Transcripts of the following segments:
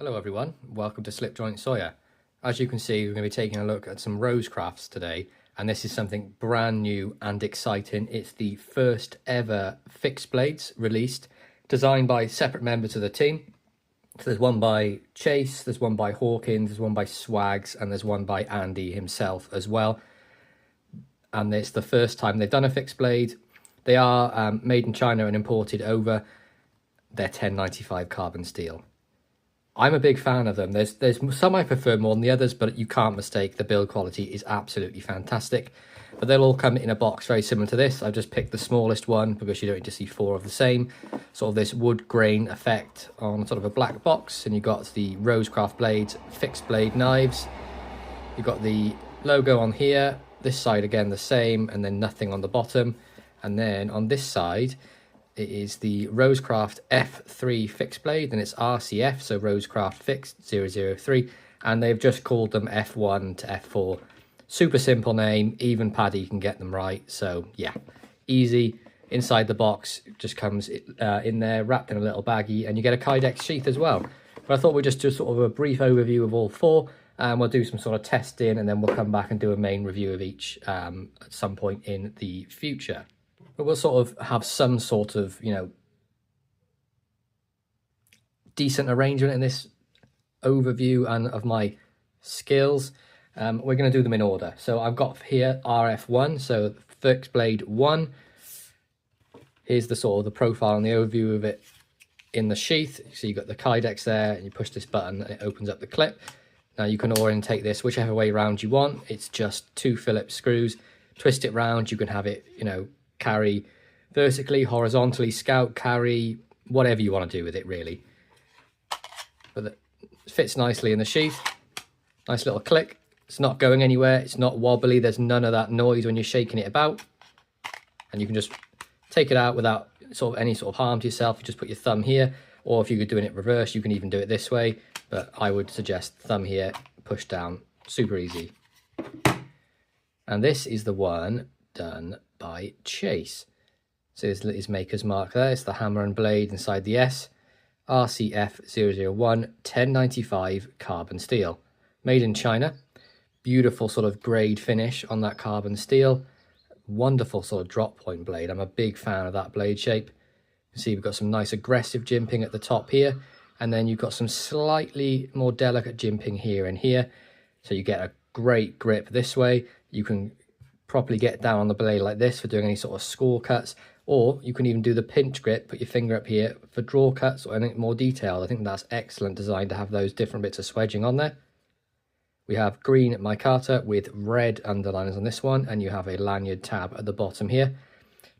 Hello everyone, welcome to Slipjoint Sawyer. As you can see, we're going to be taking a look at some RoseCrafts today, and this is something brand new and exciting. It's the first ever fixed blades released, designed by separate members of the team. So there's one by Chase, there's one by Hawkins, there's one by Swags, and there's one by Andy himself as well. And it's the first time they've done a fixed blade. They are made in China and imported over. They're 1095 carbon steel. I'm a big fan of them. There's some I prefer more than the others, but you can't mistake the build quality is absolutely fantastic. But they'll all come in a box very similar to this. I've just picked the smallest one because you don't need to see four of the same. Sort of this wood grain effect on sort of a black box, and you've got the RoseCraft blades, fixed blade knives. You've got the logo on here. This side again the same, and then nothing on the bottom. And then on this side, it is the RoseCraft F3 fixed blade, and it's RCF, so RoseCraft Fixed 003, and they've just called them F1 to F4. Super simple name, even Paddy can get them right, so yeah, easy. Inside the box, just comes in there, wrapped in a little baggie, and you get a Kydex sheath as well. But I thought we'd just do sort of a brief overview of all four, and we'll do some sort of testing, and then we'll come back and do a main review of each at some point in the future. But we'll sort of have some sort of, decent arrangement in this overview and of my skills. We're going to do them in order. So I've got here RF1, so fixed blade 1. Here's the sort of the profile and the overview of it in the sheath. So you've got the Kydex there, and you push this button and it opens up the clip. Now you can orientate this whichever way around you want. It's just 2 Phillips screws. Twist it round, you can have it, carry vertically, horizontally, scout, carry, whatever you want to do with it really. But it fits nicely in the sheath. Nice little click. It's not going anywhere, it's not wobbly, there's none of that noise when you're shaking it about. And you can just take it out without sort of any sort of harm to yourself. You just put your thumb here, or if you're doing it reverse, you can even do it this way. But I would suggest thumb here, push down, super easy. And this is the one done by Chase. So there's his maker's mark there. It's the hammer and blade inside the S. RCF 001 1095 carbon steel. Made in China. Beautiful sort of grade finish on that carbon steel. Wonderful sort of drop point blade. I'm a big fan of that blade shape. You can see we've got some nice aggressive jimping at the top here. And then you've got some slightly more delicate jimping here and here. So you get a great grip this way. You can properly get down on the blade like this for doing any sort of score cuts, or you can even do the pinch grip, put your finger up here for draw cuts or anything more detailed. I think that's excellent design to have those different bits of swedging on there. We have green micarta with red underliners on this one, and you have a lanyard tab at the bottom here.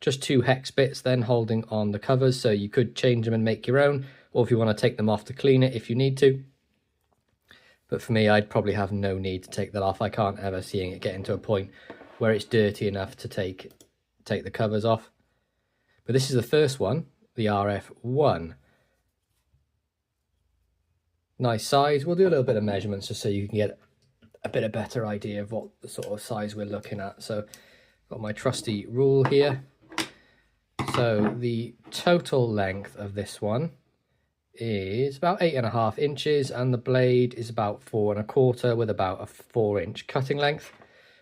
Just 2 hex bits then holding on the covers, so you could change them and make your own, or if you want to take them off to clean it if you need to. But for me, I'd probably have no need to take that off. I can't ever see it getting to a point where it's dirty enough to take the covers off. But this is the first one, the RF1. Nice size. We'll do a little bit of measurements just so you can get a bit of better idea of what the sort of size we're looking at. So got my trusty rule here. So the total length of this one is about 8.5 inches, and the blade is about 4.25 with about a 4-inch cutting length.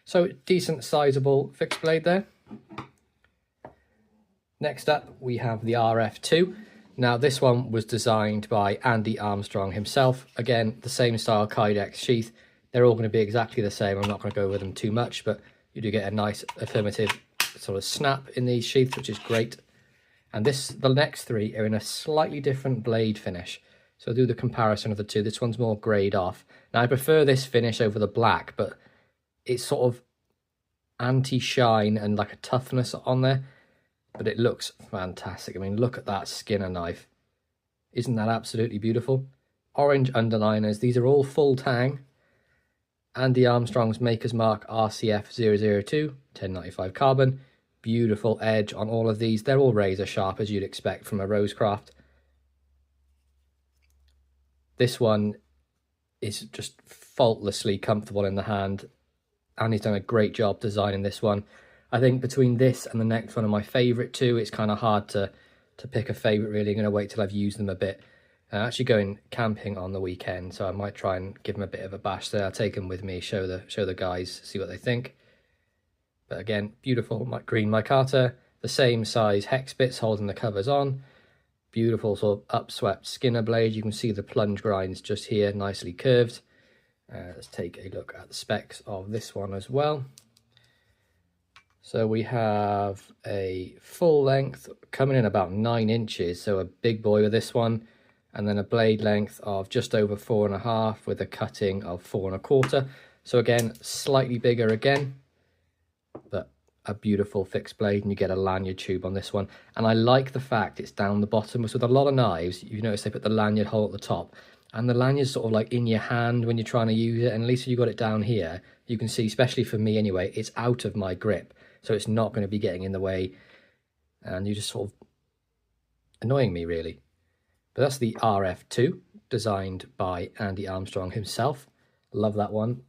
So decent sizable fixed blade there. Next up we have the RF2. Now this one was designed by Andy Armstrong himself. Again, the same style Kydex sheath. They're all going to be exactly the same. I'm not going to go over them too much, but you do get a nice affirmative sort of snap in these sheaths, which is great. And the next 3 are in a slightly different blade finish. So I'll do the comparison of the two. This one's more grayed off. Now I prefer this finish over the black, but it's sort of anti-shine and like a toughness on there, but it looks fantastic. I mean, look at that Skinner knife. Isn't that absolutely beautiful? Orange underliners. These are all full tang. Andy Armstrong's maker's mark RCF 002 1095 carbon. Beautiful edge on all of these. They're all razor sharp as you'd expect from a RoseCraft. This one is just faultlessly comfortable in the hand, and he's done a great job designing this one. I think between this and the next one are my favourite two. It's kind of hard to pick a favourite really. I'm going to wait till I've used them a bit. I'm actually going camping on the weekend, so I might try and give them a bit of a bash there. I'll take them with me, show the guys, see what they think. But again, beautiful green micarta, the same size hex bits holding the covers on. Beautiful sort of upswept skinner blade. You can see the plunge grinds just here, nicely curved. Let's take a look at the specs of this one as well. So we have a full length coming in about 9 inches, so a big boy with this one, and then a blade length of just over 4.5 with a cutting of 4.25. So again, slightly bigger again, but a beautiful fixed blade, and you get a lanyard tube on this one. And I like the fact it's down the bottom, because with a lot of knives, you notice they put the lanyard hole at the top, and the lanyard's sort of like in your hand when you're trying to use it, and at least if you got it down here, you can see, especially for me anyway, it's out of my grip, so it's not going to be getting in the way, and you just sort of annoying me really. But that's the RF2, designed by Andy Armstrong himself. Love that one.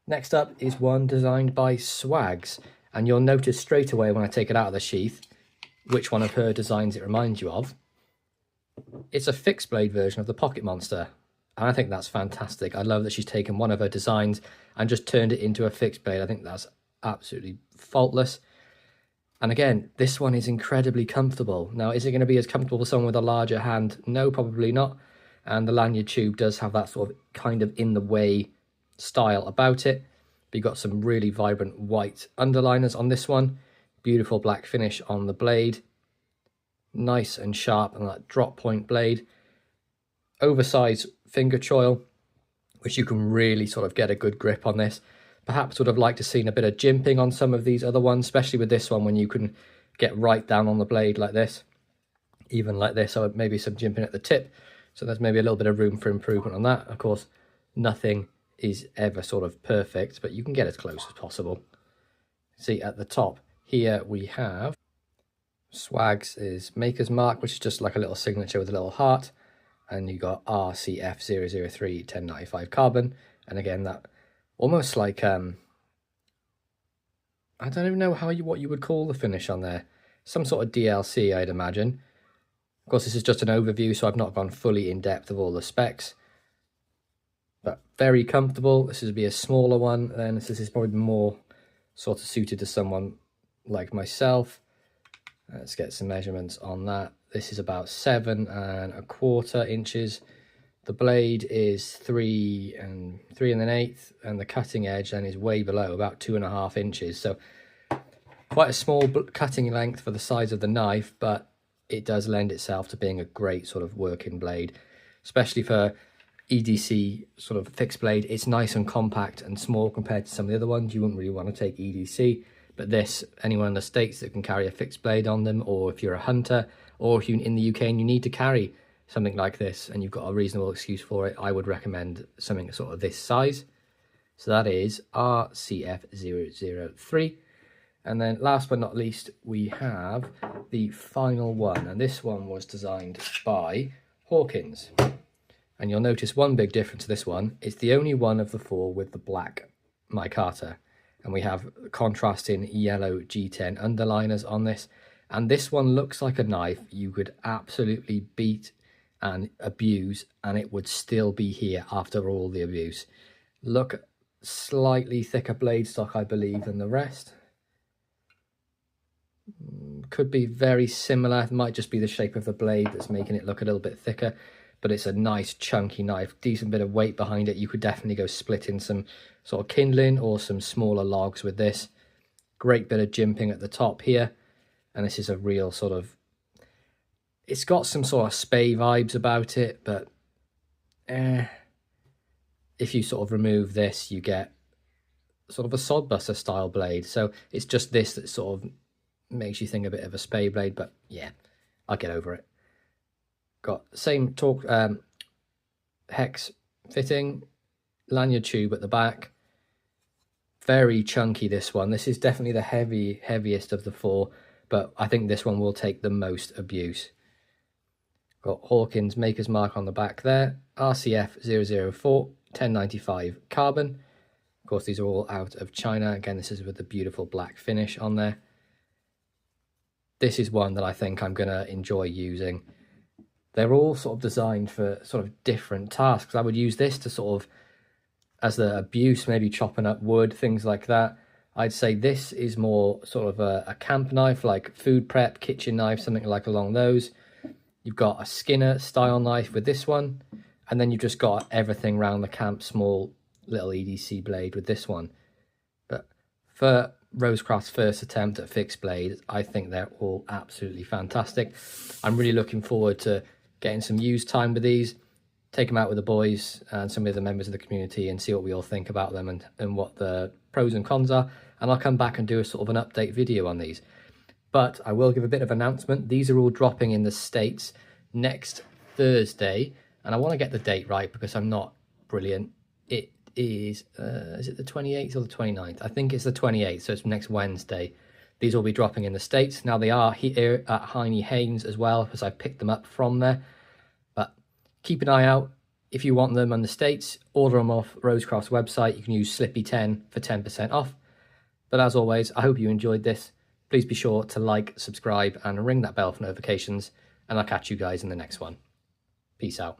Next up is one designed by Swags, and you'll notice straight away when I take it out of the sheath which one of her designs it reminds you of. It's a fixed blade version of the Pocket Monster, and I think that's fantastic. I love that she's taken one of her designs and just turned it into a fixed blade. I think that's absolutely faultless. And again, this one is incredibly comfortable. Now, is it going to be as comfortable for someone with a larger hand? No, probably not. And the lanyard tube does have that sort of kind of in the way style about it. But you've got some really vibrant white underliners on this one. Beautiful black finish on the blade. Nice and sharp and that drop point blade. Oversized finger choil, which you can really sort of get a good grip on this. Perhaps would have liked to seen a bit of jimping on some of these other ones, especially with this one when you can get right down on the blade like this, even like this, or maybe some jimping at the tip. So there's maybe a little bit of room for improvement on that. Of course, nothing is ever sort of perfect, but you can get as close as possible. See at the top here we have Swags' Maker's Mark, which is just like a little signature with a little heart, and you got RCF 003 1095 carbon, and again that almost like I don't even know what you would call the finish on there. Some sort of DLC, I'd imagine. Of course, this is just an overview, so I've not gone fully in depth of all the specs. But very comfortable. This would be a smaller one, then this is probably more sort of suited to someone like myself. Let's get some measurements on that. This is about 7.25 inches. The blade is 3 1/8, and the cutting edge then is way below, about 2.5 inches. So quite a small cutting length for the size of the knife, but it does lend itself to being a great sort of working blade, especially for EDC sort of fixed blade. It's nice and compact and small compared to some of the other ones. You wouldn't really want to take EDC, but this, anyone in the States that can carry a fixed blade on them, or if you're a hunter, or if you're in the UK and you need to carry something like this and you've got a reasonable excuse for it, I would recommend something sort of this size. So that is RCF 003. And then last but not least, we have the final one, and this one was designed by Hawkins. And you'll notice one big difference to this one. It's the only one of the 4 with the black micarta, and we have contrasting yellow G10 underliners on this. And this one looks like a knife you could absolutely beat and abuse, and it would still be here after all the abuse. Look, slightly thicker blade stock, I believe, than the rest. Could be very similar. It might just be the shape of the blade that's making it look a little bit thicker, but it's a nice chunky knife, decent bit of weight behind it. You could definitely go splitting some sort of kindling or some smaller logs with this. Great bit of jimping at the top here, and this is a real sort of, it's got some sort of spay vibes about it, but if you sort of remove this, you get sort of a sodbuster style blade. So it's just this that sort of makes you think a bit of a spay blade, but yeah, I'll get over it. Got the same torque hex fitting, lanyard tube at the back. Very chunky, this one. This is definitely the heaviest of the 4, but I think this one will take the most abuse. Got Hawkins Maker's Mark on the back there, RCF 004 1095 carbon. Of course, these are all out of China. Again, this is with the beautiful black finish on there. This is one that I think I'm going to enjoy using. they're all sort of designed for sort of different tasks. I would use this to sort of, as the abuse, maybe chopping up wood, things like that. I'd say this is more sort of a camp knife, like food prep, kitchen knife, something like along those. You've got a Skinner style knife with this one, and then you've just got everything around the camp, small little EDC blade with this one. But for RoseCraft's first attempt at fixed blade, I think they're all absolutely fantastic. I'm really looking forward to getting some used time with these, take them out with the boys and some of the members of the community and see what we all think about them and what the pros and cons are. And I'll come back and do a sort of an update video on these. But I will give a bit of announcement. These are all dropping in the States next Thursday. And I want to get the date right because I'm not brilliant. It is it the 28th or the 29th? I think it's the 28th, so it's next Wednesday. These will be dropping in the States. Now they are here at Heine Haynes as well, because I picked them up from there. But keep an eye out. If you want them in the States, order them off RoseCraft's website. You can use Slippy10 for 10% off. But as always, I hope you enjoyed this. Please be sure to like, subscribe, and ring that bell for notifications. And I'll catch you guys in the next one. Peace out.